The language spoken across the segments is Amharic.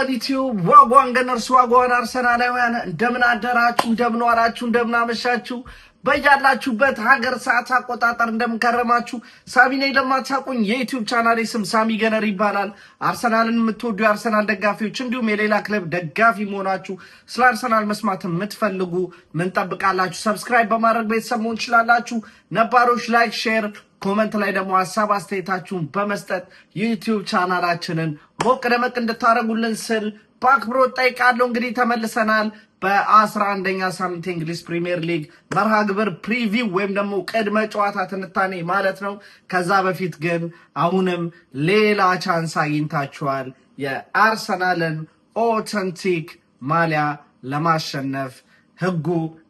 ዋጓን ዩቲዩብ ዋጓን ገነርስ ዋጓን አርሰናላውያን እንደምን አደራችሁ እንደምን ዋላችሁ እንደምን አመሻችሁ በያላችሁበት ሀገር ሰዓት አቆጣጠር እንደምን ከረማችሁ። ሳሚ ነኝ። ለማታውቁኝ የዩቲዩብ ቻናሌ ስም ሳሚ ገነር ይባላል። አርሰናልን የምትወዱ የአርሰናል ደጋፊዎች እንዲሁም የሌላ ክለብ ደጋፊ መሆናችሁ ስለ አርሰናል መስማት የምትፈልጉ ምን ጠብቃላችሁ? ሰብስክራይብ በማድረግ ቤተሰብ መሆን ትችላላችሁ። ነባሮች ላይክ፣ ሼር ኮመንት ላይ ደግሞ ሀሳብ አስተያየታችሁን በመስጠት ዩቲዩብ ቻናላችንን ሞቅ ደመቅ እንድታረጉልን ስል በአክብሮት ጠይቃለሁ። እንግዲህ ተመልሰናል በ11ኛ ሳምንት እንግሊዝ ፕሪሚየር ሊግ መርሃ ግብር ፕሪቪው ወይም ደግሞ ቅድመ ጨዋታ ትንታኔ ማለት ነው። ከዛ በፊት ግን አሁንም ሌላ ቻንስ አግኝታችኋል የአርሰናልን ኦተንቲክ ማሊያ ለማሸነፍ። ህጉ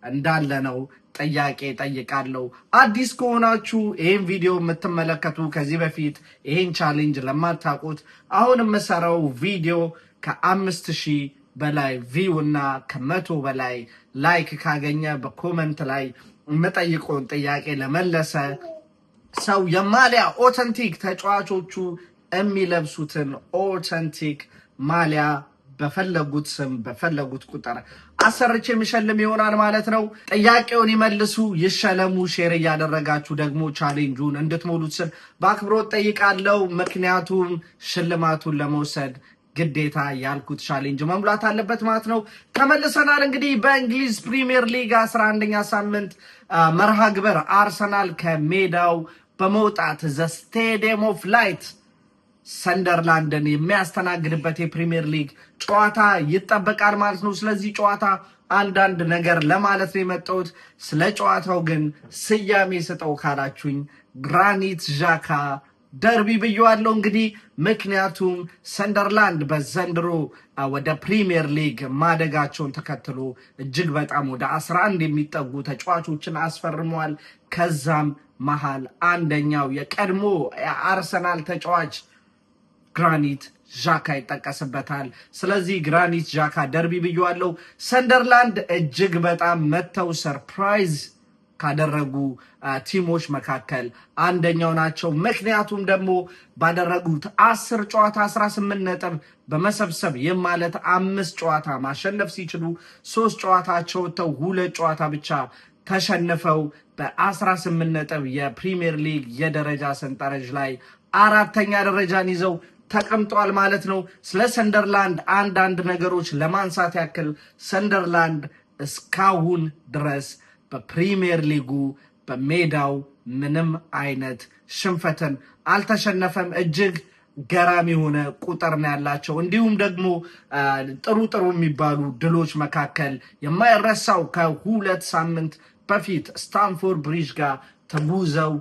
እንዳለ ነው። ጥያቄ ጠይቃለሁ። አዲስ ከሆናችሁ ይሄን ቪዲዮ የምትመለከቱ ከዚህ በፊት ይሄን ቻሌንጅ ለማታውቁት አሁን የምሰራው ቪዲዮ ከ5000 በላይ ቪው እና ከ100 በላይ ላይክ ካገኘ በኮመንት ላይ የምጠይቀውን ጥያቄ ለመለሰ ሰው የማሊያ ኦተንቲክ ተጫዋቾቹ የሚለብሱትን ኦተንቲክ ማሊያ በፈለጉት ስም በፈለጉት ቁጥር አሰርቼ የሚሸልም ይሆናል ማለት ነው። ጥያቄውን ይመልሱ ይሸለሙ። ሼር እያደረጋችሁ ደግሞ ቻሌንጁን እንድትሞሉት ስል በአክብሮት ጠይቃለሁ። ምክንያቱም ሽልማቱን ለመውሰድ ግዴታ ያልኩት ቻሌንጅ መሙላት አለበት ማለት ነው። ተመልሰናል። እንግዲህ በእንግሊዝ ፕሪሚየር ሊግ 11ኛ ሳምንት መርሃ ግብር አርሰናል ከሜዳው በመውጣት ዘ ስቴዲየም ኦፍ ላይት ሰንደርላንድን የሚያስተናግድበት የፕሪሚየር ሊግ ጨዋታ ይጠበቃል ማለት ነው። ስለዚህ ጨዋታ አንዳንድ ነገር ለማለት ነው የመጣሁት። ስለ ጨዋታው ግን ስያሜ ስጠው ካላችሁኝ ግራኒት ዣካ ደርቢ ብየዋለሁ። እንግዲህ ምክንያቱም ሰንደርላንድ በዘንድሮ ወደ ፕሪሚየር ሊግ ማደጋቸውን ተከትሎ እጅግ በጣም ወደ 11 የሚጠጉ ተጫዋቾችን አስፈርመዋል። ከዛም መሃል አንደኛው የቀድሞ የአርሰናል ተጫዋች ግራኒት ዣካ ይጠቀስበታል። ስለዚህ ግራኒት ዣካ ደርቢ ብየዋለሁ። ሰንደርላንድ እጅግ በጣም መተው ሰርፕራይዝ ካደረጉ ቲሞች መካከል አንደኛው ናቸው። ምክንያቱም ደግሞ ባደረጉት 10 ጨዋታ 18 ነጥብ በመሰብሰብ ይህ ማለት 5 ጨዋታ ማሸነፍ ሲችሉ 3 ጨዋታቸው ተው 2 ጨዋታ ብቻ ተሸንፈው በ18 ነጥብ የፕሪሚየር ሊግ የደረጃ ሰንጠረዥ ላይ 4ኛ ደረጃን ይዘው ተቀምጧል ማለት ነው። ስለ ሰንደርላንድ አንዳንድ ነገሮች ለማንሳት ያክል ሰንደርላንድ እስካሁን ድረስ በፕሪሚየር ሊጉ በሜዳው ምንም አይነት ሽንፈትን አልተሸነፈም። እጅግ ገራሚ የሆነ ቁጥር ነው ያላቸው። እንዲሁም ደግሞ ጥሩ የሚባሉ ድሎች መካከል የማይረሳው ከ2 ሳምንት በፊት ስታንፎርድ ብሪጅ ጋር ተጉዘው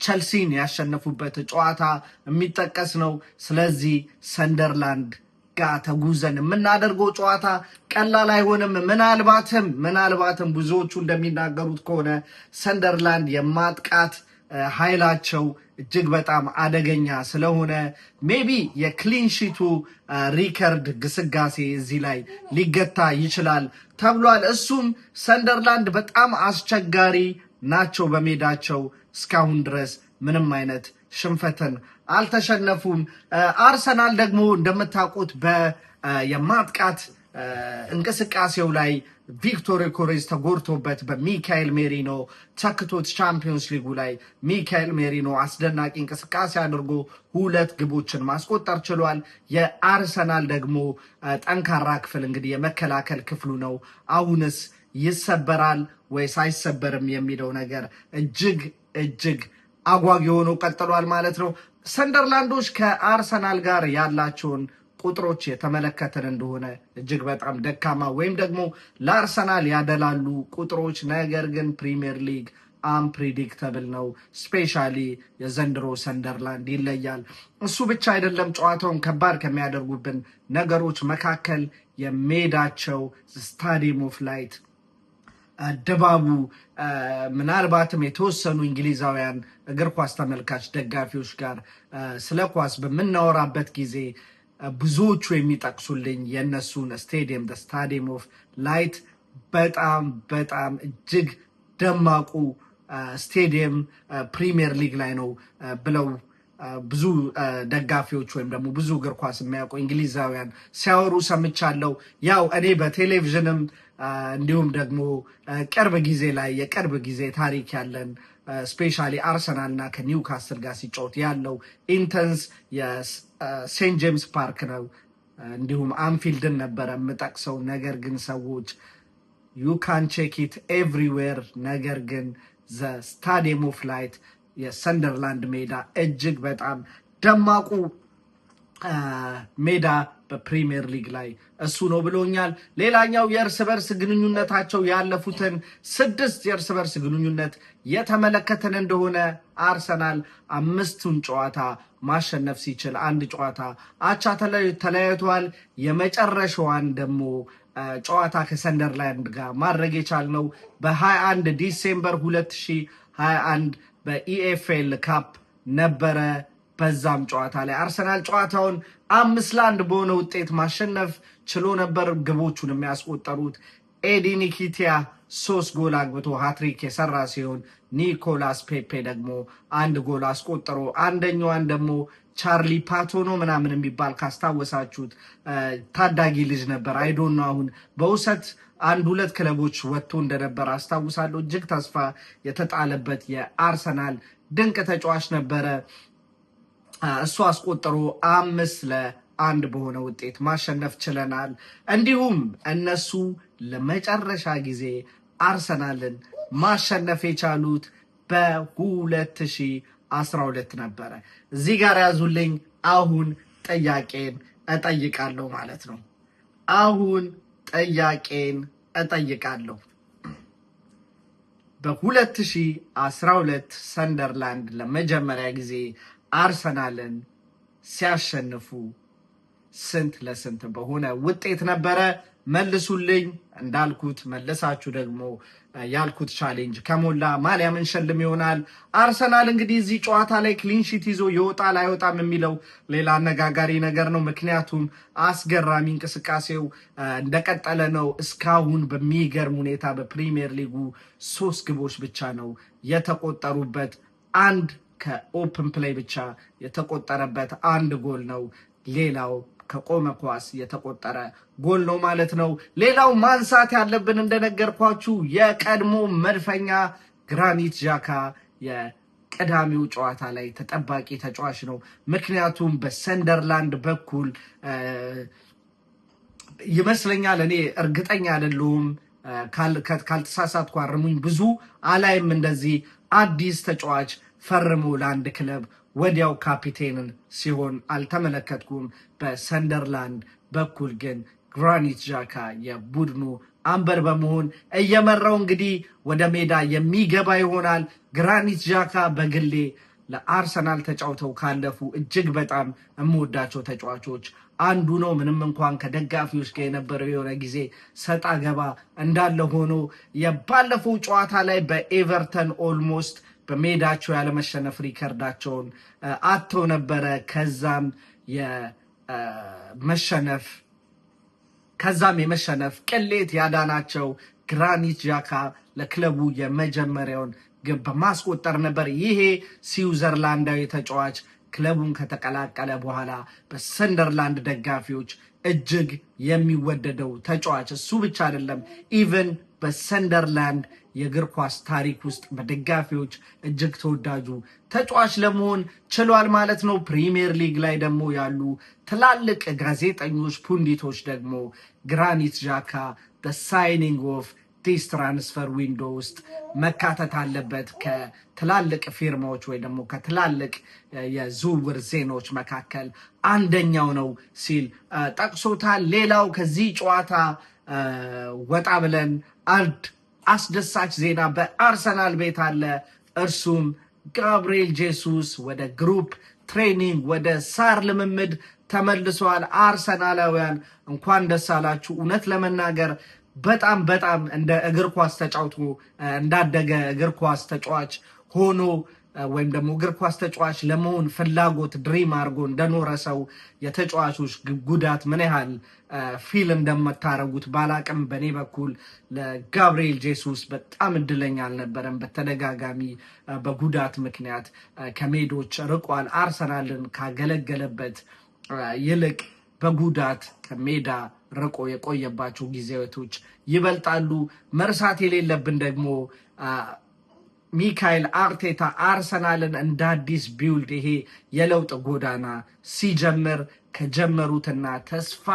ቸልሲን ያሸነፉበት ጨዋታ የሚጠቀስ ነው። ስለዚህ ሰንደርላንድ ጋር ተጉዘን የምናደርገው ጨዋታ ቀላል አይሆንም። ምናልባትም ብዙዎቹ እንደሚናገሩት ከሆነ ሰንደርላንድ የማጥቃት ኃይላቸው እጅግ በጣም አደገኛ ስለሆነ ሜቢ የክሊንሺቱ ሪከርድ ግስጋሴ እዚህ ላይ ሊገታ ይችላል ተብሏል። እሱም ሰንደርላንድ በጣም አስቸጋሪ ናቸው በሜዳቸው። እስካሁን ድረስ ምንም አይነት ሽንፈትን አልተሸነፉም። አርሰናል ደግሞ እንደምታውቁት የማጥቃት እንቅስቃሴው ላይ ቪክቶር ኮሬዝ ተጎድቶበት በሚካኤል ሜሪኖ ተክቶት ቻምፒዮንስ ሊጉ ላይ ሚካኤል ሜሪኖ አስደናቂ እንቅስቃሴ አድርጎ 2 ግቦችን ማስቆጠር ችሏል። የአርሰናል ደግሞ ጠንካራ ክፍል እንግዲህ የመከላከል ክፍሉ ነው። አሁንስ ይሰበራል ወይስ አይሰበርም የሚለው ነገር እጅግ አጓጊ ሆኖ ቀጥሏል ማለት ነው። ሰንደርላንዶች ከአርሰናል ጋር ያላቸውን ቁጥሮች የተመለከተን እንደሆነ እጅግ በጣም ደካማ ወይም ደግሞ ለአርሰናል ያደላሉ ቁጥሮች፣ ነገር ግን ፕሪሚየር ሊግ አንፕሪዲክተብል ነው። ስፔሻሊ የዘንድሮ ሰንደርላንድ ይለያል። እሱ ብቻ አይደለም። ጨዋታውን ከባድ ከሚያደርጉብን ነገሮች መካከል የሜዳቸው ስታዲየም ኦፍ ላይት ድባቡ ምናልባትም የተወሰኑ እንግሊዛውያን እግር ኳስ ተመልካች ደጋፊዎች ጋር ስለ ኳስ በምናወራበት ጊዜ ብዙዎቹ የሚጠቅሱልኝ የነሱን ስቴዲየም ስታዲየም ኦፍ ላይት በጣም እጅግ ደማቁ ስቴዲየም ፕሪሚየር ሊግ ላይ ነው ብለው ብዙ ደጋፊዎች ወይም ደግሞ ብዙ እግር ኳስ የሚያውቁ እንግሊዛውያን ሲያወሩ ሰምቻለሁ። ያው እኔ በቴሌቪዥንም እንዲሁም ደግሞ የቅርብ ጊዜ ታሪክ ያለን ስፔሻሊ አርሰናልና ከኒውካስል ጋር ሲጫወት ያለው ኢንተንስ የሴንት ጄምስ ፓርክ ነው። እንዲሁም አንፊልድን ነበረ የምጠቅሰው። ነገር ግን ሰዎች ዩ ካን ቼክ ኢት ኤቭሪዌር። ነገር ግን ዘ ስታዲየም ኦፍ ላይት የሰንደርላንድ ሜዳ እጅግ በጣም ደማቁ ሜዳ በፕሪሚየር ሊግ ላይ እሱ ነው ብሎኛል። ሌላኛው የእርስ በርስ ግንኙነታቸው ያለፉትን 6 የእርስ በርስ ግንኙነት የተመለከተን እንደሆነ አርሰናል 5ቱን ጨዋታ ማሸነፍ ሲችል 1 ጨዋታ አቻ ተለያይቷል። የመጨረሻዋን ደግሞ ጨዋታ ከሰንደርላንድ ጋር ማድረግ የቻልነው በ21 ዲሴምበር 2021 በኢኤፍኤል ካፕ ነበረ። በዛም ጨዋታ ላይ አርሰናል ጨዋታውን 5-1 በሆነ ውጤት ማሸነፍ ችሎ ነበር። ግቦቹን የሚያስቆጠሩት ኤዲ ኒኪቲያ 3 ጎል አግብቶ ሃትሪክ የሰራ ሲሆን ኒኮላስ ፔፔ ደግሞ 1 ጎል አስቆጠሮ፣ አንደኛዋን ደግሞ ቻርሊ ፓቶኖ ምናምን የሚባል ካስታወሳችሁት ታዳጊ ልጅ ነበር። አይዶን ነው አሁን በውሰት 1-2 ክለቦች ወጥቶ እንደነበር አስታውሳለሁ። እጅግ ተስፋ የተጣለበት የአርሰናል ድንቅ ተጫዋች ነበረ። እሱ አስቆጠሮ 5-1 በሆነ ውጤት ማሸነፍ ችለናል። እንዲሁም እነሱ ለመጨረሻ ጊዜ አርሰናልን ማሸነፍ የቻሉት በ2012 ነበረ። እዚህ ጋር ያዙልኝ። አሁን ጥያቄን እጠይቃለሁ ማለት ነው። በ2012 ሰንደርላንድ ለመጀመሪያ ጊዜ አርሰናልን ሲያሸንፉ ስንት ለስንት በሆነ ውጤት ነበረ? መልሱልኝ። እንዳልኩት መለሳችሁ ደግሞ ያልኩት ቻሌንጅ ከሞላ ማሊያ ምንሸልም ይሆናል። አርሰናል እንግዲህ እዚህ ጨዋታ ላይ ክሊንሺት ይዞ ይወጣል አይወጣም የሚለው ሌላ አነጋጋሪ ነገር ነው። ምክንያቱም አስገራሚ እንቅስቃሴው እንደቀጠለ ነው። እስካሁን በሚገርም ሁኔታ በፕሪሚየር ሊጉ 3 ግቦች ብቻ ነው የተቆጠሩበት። አንድ ከኦፕን ፕሌይ ብቻ የተቆጠረበት 1 ጎል ነው። ሌላው ከቆመ ኳስ የተቆጠረ ጎል ነው ማለት ነው። ሌላው ማንሳት ያለብን እንደነገርኳችሁ የቀድሞ መድፈኛ ግራኒት ዣካ የቀዳሚው ጨዋታ ላይ ተጠባቂ ተጫዋች ነው። ምክንያቱም በሰንደርላንድ በኩል ይመስለኛል፣ እኔ እርግጠኛ አይደለሁም፣ ካልተሳሳትኩ አርሙኝ፣ ብዙ አላይም እንደዚህ አዲስ ተጫዋች ፈርሞ ለአንድ ክለብ ወዲያው ካፒቴንን ሲሆን አልተመለከትኩም። በሰንደርላንድ በኩል ግን ግራኒት ዣካ የቡድኑ አምበር በመሆን እየመራው እንግዲህ ወደ ሜዳ የሚገባ ይሆናል። ግራኒት ዣካ በግሌ ለአርሰናል ተጫውተው ካለፉ እጅግ በጣም የምወዳቸው ተጫዋቾች አንዱ ነው። ምንም እንኳን ከደጋፊዎች ጋር የነበረው የሆነ ጊዜ ሰጣ ገባ እንዳለ ሆኖ የባለፈው ጨዋታ ላይ በኤቨርተን ኦልሞስት በሜዳቸው ያለመሸነፍ ሪከርዳቸውን አጥተው ነበረ። ከዛም የመሸነፍ ቅሌት ያዳናቸው ግራኒት ዣካ ለክለቡ የመጀመሪያውን ግብ በማስቆጠር ነበር። ይሄ ስዊዘርላንዳዊ ተጫዋች ክለቡን ከተቀላቀለ በኋላ በሰንደርላንድ ደጋፊዎች እጅግ የሚወደደው ተጫዋች እሱ ብቻ አይደለም፣ ኢቨን በሰንደርላንድ የእግር ኳስ ታሪክ ውስጥ በደጋፊዎች እጅግ ተወዳጁ ተጫዋች ለመሆን ችሏል ማለት ነው። ፕሪሚየር ሊግ ላይ ደግሞ ያሉ ትላልቅ ጋዜጠኞች፣ ፑንዲቶች ደግሞ ግራኒት ዣካ በሳይኒንግ ኦፍ ዲስ ትራንስፈር ዊንዶ ውስጥ መካተት አለበት ከትላልቅ ፊርማዎች ወይ ደግሞ ከትላልቅ የዝውውር ዜናዎች መካከል አንደኛው ነው ሲል ጠቅሶታል። ሌላው ከዚህ ጨዋታ ወጣ ብለን አንድ አስደሳች ዜና በአርሰናል ቤት አለ። እርሱም ጋብሪኤል ጄሱስ ወደ ግሩፕ ትሬኒንግ ወደ ሳር ልምምድ ተመልሷል። አርሰናላውያን እንኳን ደስ አላችሁ። እውነት ለመናገር በጣም እንደ እግር ኳስ ተጫውቶ እንዳደገ እግር ኳስ ተጫዋች ሆኖ ወይም ደግሞ እግር ኳስ ተጫዋች ለመሆን ፍላጎት ድሪም አድርጎ እንደኖረ ሰው የተጫዋቾች ጉዳት ምን ያህል ፊል እንደምታረጉት ባላቅም በኔ በኩል ለጋብሪኤል ጄሱስ በጣም እድለኛ አልነበረም። በተደጋጋሚ በጉዳት ምክንያት ከሜዶች ርቋል። አርሰናልን ካገለገለበት ይልቅ በጉዳት ከሜዳ ርቆ የቆየባቸው ጊዜያቶች ይበልጣሉ። መርሳት የሌለብን ደግሞ ሚካኤል አርቴታ አርሰናልን እንደ አዲስ ቢውልድ ይሄ የለውጥ ጎዳና ሲጀምር ከጀመሩትና ተስፋ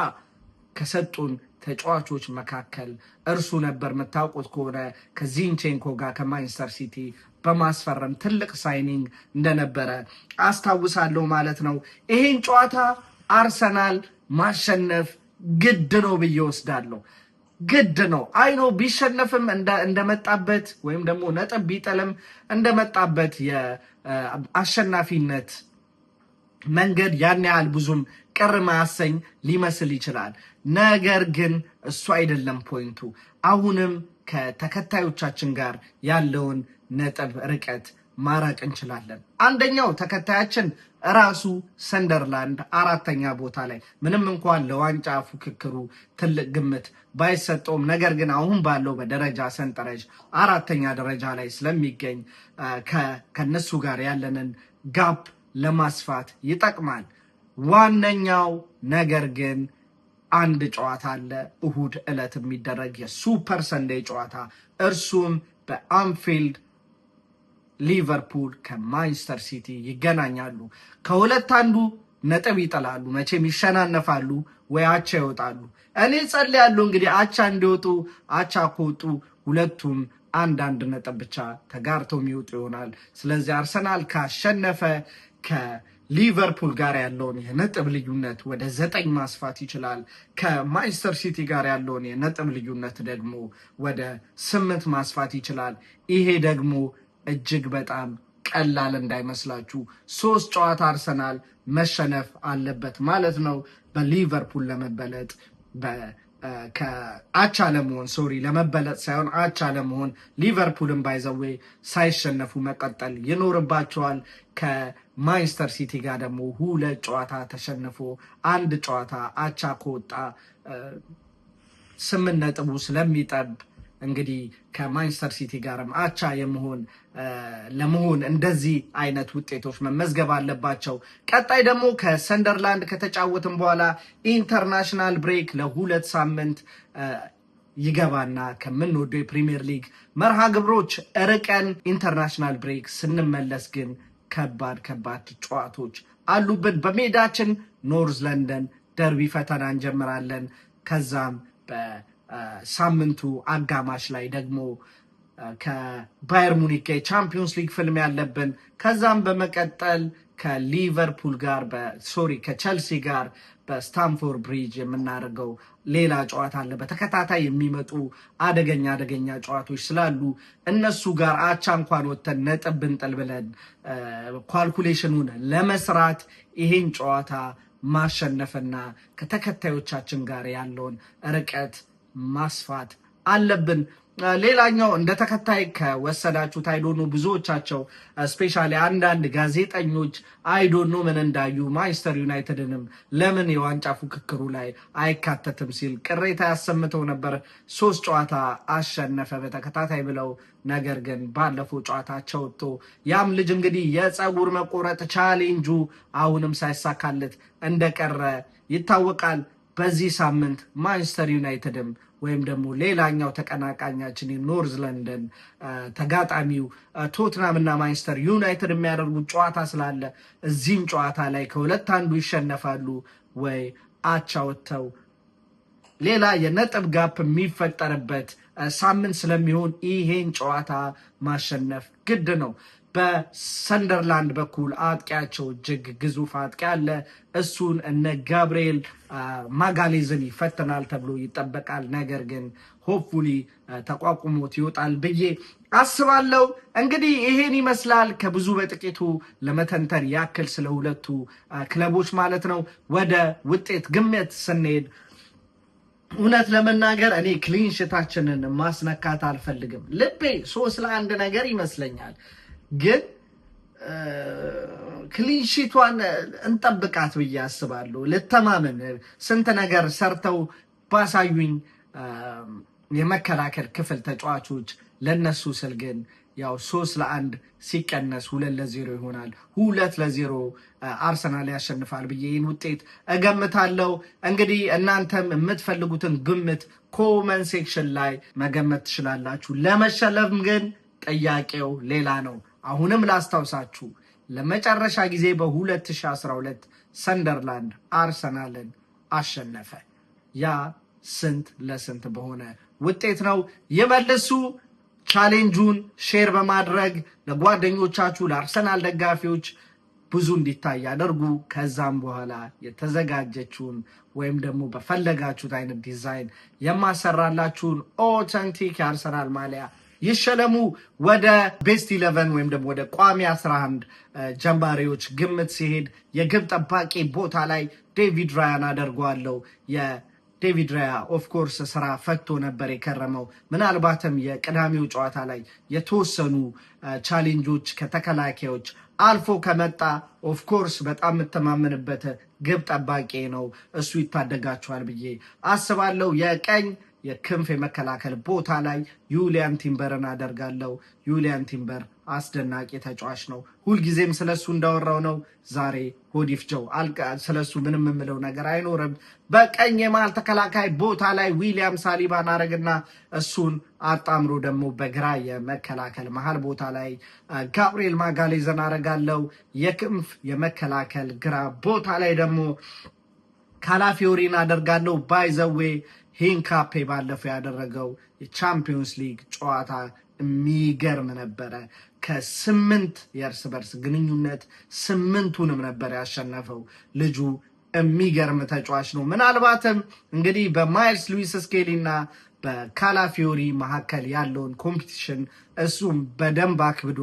ከሰጡን ተጫዋቾች መካከል እርሱ ነበር። የምታውቁት ከሆነ ከዚንቼንኮ ጋር ከማንቸስተር ሲቲ በማስፈረም ትልቅ ሳይኒንግ እንደነበረ አስታውሳለሁ ማለት ነው። ይሄን ጨዋታ አርሰናል ማሸነፍ ግድ ነው ብዬ ወስዳለሁ። ግድ ነው። አይኖ ቢሸነፍም እንደመጣበት ወይም ደግሞ ነጥብ ቢጥልም እንደመጣበት የአሸናፊነት መንገድ ያን ያህል ብዙም ቅር ማያሰኝ ሊመስል ይችላል። ነገር ግን እሱ አይደለም ፖይንቱ። አሁንም ከተከታዮቻችን ጋር ያለውን ነጥብ ርቀት ማራቅ እንችላለን። አንደኛው ተከታያችን ራሱ ሰንደርላንድ አራተኛ ቦታ ላይ ምንም እንኳን ለዋንጫ ፉክክሩ ትልቅ ግምት ባይሰጠውም ነገር ግን አሁን ባለው በደረጃ ሰንጠረዥ አራተኛ ደረጃ ላይ ስለሚገኝ ከነሱ ጋር ያለንን ጋፕ ለማስፋት ይጠቅማል። ዋነኛው ነገር ግን አንድ ጨዋታ አለ፣ እሁድ ዕለት የሚደረግ የሱፐር ሰንዴይ ጨዋታ። እርሱም በአንፊልድ ሊቨርፑል ከማንቸስተር ሲቲ ይገናኛሉ። ከሁለት አንዱ ነጥብ ይጥላሉ። መቼም ይሸናነፋሉ ወይ አቻ ይወጣሉ። እኔ ጸልያለሁ እንግዲህ አቻ እንዲወጡ። አቻ ከወጡ ሁለቱም አንድ ነጥብ ብቻ ተጋርተው የሚወጡ ይሆናል። ስለዚህ አርሰናል ካሸነፈ ከሊቨርፑል ጋር ያለውን የነጥብ ልዩነት ወደ 9 ማስፋት ይችላል። ከማንቸስተር ሲቲ ጋር ያለውን የነጥብ ልዩነት ደግሞ ወደ 8 ማስፋት ይችላል። ይሄ ደግሞ እጅግ በጣም ቀላል እንዳይመስላችሁ። 3 ጨዋታ አርሰናል መሸነፍ አለበት ማለት ነው በሊቨርፑል ለመበለጥ ከአቻ ለመሆን ለመበለጥ ሳይሆን አቻ ለመሆን ሊቨርፑልን ባይዘዌ ሳይሸነፉ መቀጠል ይኖርባቸዋል። ከማንቸስተር ሲቲ ጋር ደግሞ 2 ጨዋታ ተሸንፎ 1 ጨዋታ አቻ ከወጣ 8 ነጥቡ ስለሚጠብ እንግዲህ ከማንቸስተር ሲቲ ጋርም አቻ ለመሆን እንደዚህ አይነት ውጤቶች መመዝገብ አለባቸው። ቀጣይ ደግሞ ከሰንደርላንድ ከተጫወትን በኋላ ኢንተርናሽናል ብሬክ ለ2 ሳምንት ይገባና ከምንወደው የፕሪሚየር ሊግ መርሃ ግብሮች ርቀን ኢንተርናሽናል ብሬክ ስንመለስ ግን ከባድ ጨዋታዎች አሉብን። በሜዳችን ኖርዝ ለንደን ደርቢ ፈተና እንጀምራለን። ከዛም ሳምንቱ አጋማሽ ላይ ደግሞ ከባየር ሙኒክ ጋር ቻምፒዮንስ ሊግ ፍልም ያለብን። ከዛም በመቀጠል ከሊቨርፑል ጋር ከቸልሲ ጋር በስታምፎርድ ብሪጅ የምናደርገው ሌላ ጨዋታ አለ። በተከታታይ የሚመጡ አደገኛ ጨዋታዎች ስላሉ እነሱ ጋር አቻ እንኳን ወተን ነጥብ ብንጥል ብለን ኳልኩሌሽኑን ለመስራት ይሄን ጨዋታ ማሸነፍና ከተከታዮቻችን ጋር ያለውን ርቀት ማስፋት አለብን። ሌላኛው እንደ ተከታይ ከወሰዳችሁት አይዶኖ ብዙዎቻቸው ስፔሻሊ አንዳንድ ጋዜጠኞች አይዶኖ ምን እንዳዩ ማንቸስተር ዩናይትድንም ለምን የዋንጫ ፉክክሩ ላይ አይካተትም ሲል ቅሬታ ያሰምተው ነበር። 3 ጨዋታ አሸነፈ በተከታታይ ብለው፣ ነገር ግን ባለፈው ጨዋታቸው ወጥቶ ያም ልጅ እንግዲህ የፀጉር መቆረጥ ቻሌንጁ አሁንም ሳይሳካለት እንደቀረ ይታወቃል። በዚህ ሳምንት ማንቸስተር ዩናይትድም ወይም ደግሞ ሌላኛው ተቀናቃኛችን የኖርዝ ለንደን ተጋጣሚው ቶትናም እና ማንቸስተር ዩናይትድ የሚያደርጉት ጨዋታ ስላለ እዚህም ጨዋታ ላይ ከሁለት አንዱ ይሸነፋሉ ወይ አቻ ወጥተው ሌላ የነጥብ ጋፕ የሚፈጠርበት ሳምንት ስለሚሆን ይሄን ጨዋታ ማሸነፍ ግድ ነው። በሰንደርላንድ በኩል አጥቂያቸው እጅግ ግዙፍ አጥቂ አለ። እሱን እነ ጋብሪኤል ማጋሌዝን ይፈተናል ተብሎ ይጠበቃል። ነገር ግን ሆፕፉሊ ተቋቁሞት ይወጣል ብዬ አስባለሁ። እንግዲህ ይሄን ይመስላል ከብዙ በጥቂቱ ለመተንተን ያክል ስለ ሁለቱ ክለቦች ማለት ነው። ወደ ውጤት ግምት ስንሄድ እውነት ለመናገር እኔ ክሊንሽታችንን ማስነካት አልፈልግም። ልቤ 3-1 ነገር ይመስለኛል። ግን ክሊንሺቷን እንጠብቃት ብዬ አስባለሁ። ልተማመን ስንት ነገር ሰርተው ባሳዩኝ የመከላከል ክፍል ተጫዋቾች ለነሱ ስል ግን ያው 3-1 ሲቀነስ 2-0 ይሆናል። 2-0 አርሰናል ያሸንፋል ብዬ ይህን ውጤት እገምታለሁ። እንግዲህ እናንተም የምትፈልጉትን ግምት ኮመንት ሴክሽን ላይ መገመት ትችላላችሁ። ለመሸለም ግን ጥያቄው ሌላ ነው። አሁንም ላስታውሳችሁ ለመጨረሻ ጊዜ በ2012 ሰንደርላንድ አርሰናልን አሸነፈ። ያ ስንት ለስንት በሆነ ውጤት ነው? ይመልሱ። ቻሌንጁን ሼር በማድረግ ለጓደኞቻችሁ ለአርሰናል ደጋፊዎች ብዙ እንዲታይ ያደርጉ። ከዛም በኋላ የተዘጋጀችውን ወይም ደግሞ በፈለጋችሁት አይነት ዲዛይን የማሰራላችሁን ኦተንቲክ የአርሰናል ማሊያ ይሸለሙ። ወደ ቤስት 11 ወይም ደግሞ ወደ ቋሚ 11 ጀማሪዎች ግምት ሲሄድ የግብ ጠባቂ ቦታ ላይ ዴቪድ ራያን አደርገዋለሁ። ዴቪድ ራያ ኦፍኮርስ ስራ ፈቶ ነበር የከረመው። ምናልባትም የቅዳሜው ጨዋታ ላይ የተወሰኑ ቻሌንጆች ከተከላካዮች አልፎ ከመጣ ኦፍኮርስ በጣም የምተማመንበት ግብ ጠባቂ ነው። እሱ ይታደጋቸዋል ብዬ አስባለሁ። የቀኝ የክንፍ የመከላከል ቦታ ላይ ዩሊያን ቲምበርን አደርጋለሁ። ዩሊያን ቲምበር አስደናቂ ተጫዋች ነው። ሁልጊዜም ስለሱ እንዳወራው ነው። ዛሬ ሆዲፍጀው ስለሱ ምንም የምለው ነገር አይኖርም። በቀኝ የመሃል ተከላካይ ቦታ ላይ ዊሊያም ሳሊባን አረግና እሱን አጣምሮ ደግሞ በግራ የመከላከል መሃል ቦታ ላይ ጋብሪኤል ማጋሌዘን አረጋለሁ። የክንፍ የመከላከል ግራ ቦታ ላይ ደግሞ ካላፊዮሪን አደርጋለሁ። ባይዘዌ ሂንካፔ ባለፈው ያደረገው የቻምፒዮንስ ሊግ ጨዋታ የሚገርም ነበረ። ከ8 የእርስ በርስ ግንኙነት 8ቱንም ነበር ያሸነፈው። ልጁ የሚገርም ተጫዋች ነው። ምናልባትም እንግዲህ በማይልስ ሉዊስ ስኬሊ እና በካላፊዮሪ መካከል ያለውን ኮምፒቲሽን እሱም በደንብ አክብዶ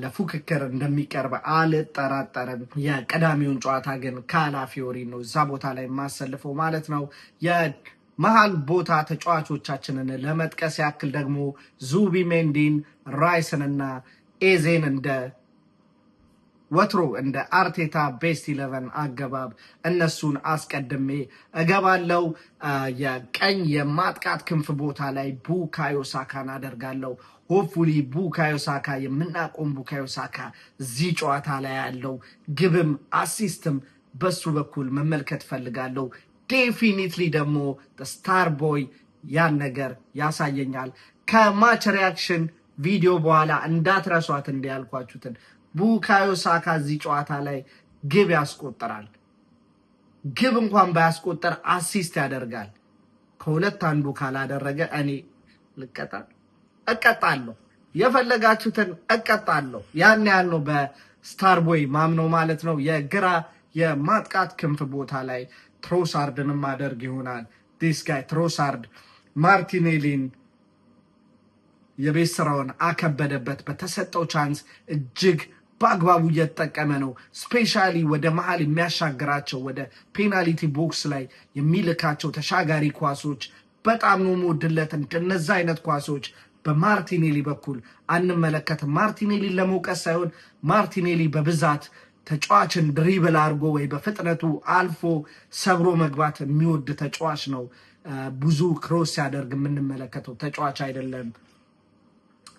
ለፉክክር እንደሚቀርብ አልጠራጠርም። የቀዳሚውን ጨዋታ ግን ካላፊዮሪ ነው እዛ ቦታ ላይ የማሰልፈው ማለት ነው። መሃል ቦታ ተጫዋቾቻችንን ለመጥቀስ ያክል ደግሞ ዙቢሜንዲን፣ ራይስንና ኤዜን እንደ ወትሮ እንደ አርቴታ ቤስት 11 አገባብ እነሱን አስቀድሜ እገባለው። የቀኝ የማጥቃት ክንፍ ቦታ ላይ ቡካዮ ሳካን አደርጋለሁ። ሆፕፉሊ ቡካዮ ሳካ የምናቆም ቡካዮ ሳካ እዚህ ጨዋታ ላይ ያለው ግብም አሲስትም በሱ በኩል መመልከት ፈልጋለሁ። ዴፊኒትሊ ደግሞ ስታር ቦይ ያን ነገር ያሳየኛል። ከማች ሪያክሽን ቪዲዮ በኋላ እንዳትረሷት እንዲያልኳችሁትን ቡካዮ ሳካ እዚህ ጨዋታ ላይ ግብ ያስቆጥራል። ግብ እንኳን ባያስቆጥር አሲስት ያደርጋል። ከሁለት አንዱ ካላደረገ እኔ እቀጣለሁ። የፈለጋችሁትን እቀጣለሁ። ያን ያልነው በስታር ቦይ ማምነው ማለት ነው። የግራ የማጥቃት ክንፍ ቦታ ላይ ትሮሳርድንም አደርግ ይሆናል። ዲስ ጋይ ትሮሳርድ ማርቲኔሊን የቤት ስራውን አከበደበት። በተሰጠው ቻንስ እጅግ በአግባቡ እየተጠቀመ ነው። ስፔሻሊ ወደ መሃል የሚያሻግራቸው ወደ ፔናልቲ ቦክስ ላይ የሚልካቸው ተሻጋሪ ኳሶች በጣም ነው የምወድለት። እንደነዛ አይነት ኳሶች በማርቲኔሊ በኩል አንመለከትም። ማርቲኔሊን ለመውቀስ ሳይሆን ማርቲኔሊ በብዛት ተጫዋችን ድሪብል አድርጎ ወይ በፍጥነቱ አልፎ ሰብሮ መግባት የሚወድ ተጫዋች ነው። ብዙ ክሮስ ሲያደርግ የምንመለከተው ተጫዋች አይደለም።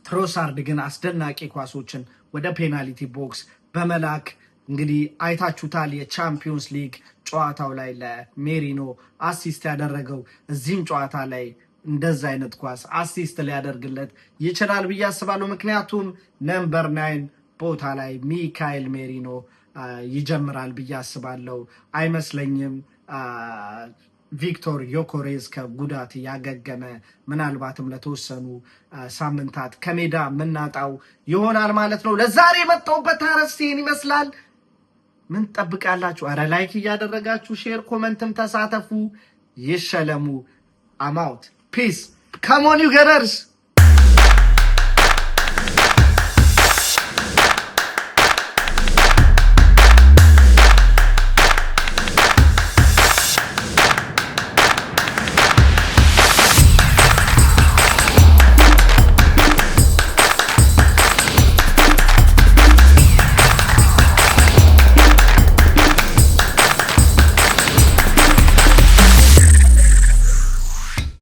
ትሮሳርድ ግን አስደናቂ ኳሶችን ወደ ፔናልቲ ቦክስ በመላክ እንግዲህ አይታችሁታል። የቻምፒዮንስ ሊግ ጨዋታው ላይ ለሜሪኖ አሲስት ያደረገው እዚህም ጨዋታ ላይ እንደዛ አይነት ኳስ አሲስት ሊያደርግለት ይችላል ብዬ አስባለሁ። ምክንያቱም ነምበር 9 ቦታ ላይ ሚካኤል ሜሪኖ ይጀምራል ብዬ አስባለሁ። አይመስለኝም ቪክቶር ዮኮሬዝ ከጉዳት ያገገመ ምናልባትም ለተወሰኑ ሳምንታት ከሜዳ የምናጣው ይሆናል ማለት ነው። ለዛሬ የመጣሁበት አርዕስት ይህን ይመስላል። ምን ጠብቃላችሁ? አረ ላይክ እያደረጋችሁ ሼር፣ ኮመንትም ተሳተፉ። ይሸለሙ። አማውት ፒስ ካሞን ዩ ገነርስ